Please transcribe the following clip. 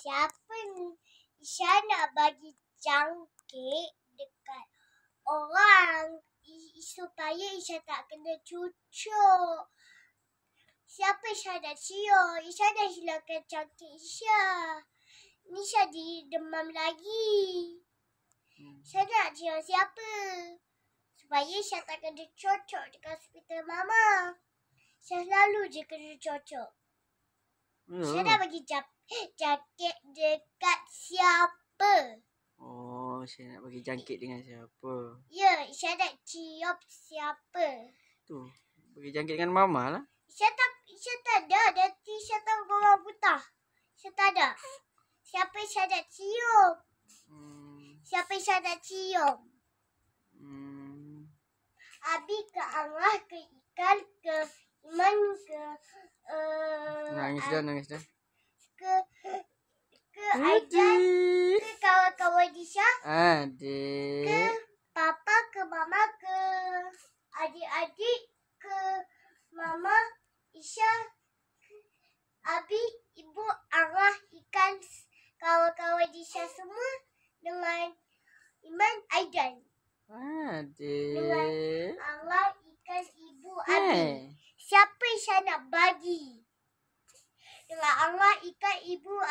Siapa Isya nak bagi jangkit dekat orang supaya Isya tak kena cucuk? Siapa Isya nak cium? Isya dah hilangkan jangkit Isya. Ni Isya demam lagi. Isya nak cium siapa? Supaya Isya tak kena cucuk dekat hospital Mama. Isya selalu je kena cucuk. Isya nak bagi jangkit dekat siapa? Oh, saya nak bagi jangkit dengan siapa? Ya, Isya nak cium siapa? Tu, bagi jangkit dengan Mama lah. Isya tak ada. Nanti Isya tak orang buta. Isya tak ada. Siapa Isya nak cium? Siapa Isya nak cium? Abi ke Angah ke Ikan ke Iman ke Nangis dah. ke Aidan ke kawan-kawan Isya Adik. ke papa ke mama ke adik-adik ke mama Isya Abi ibu Angah Ikan kawan-kawan Isya semua dengan Iman Aidan Adik. dengan Angah Ikan ibu Abi.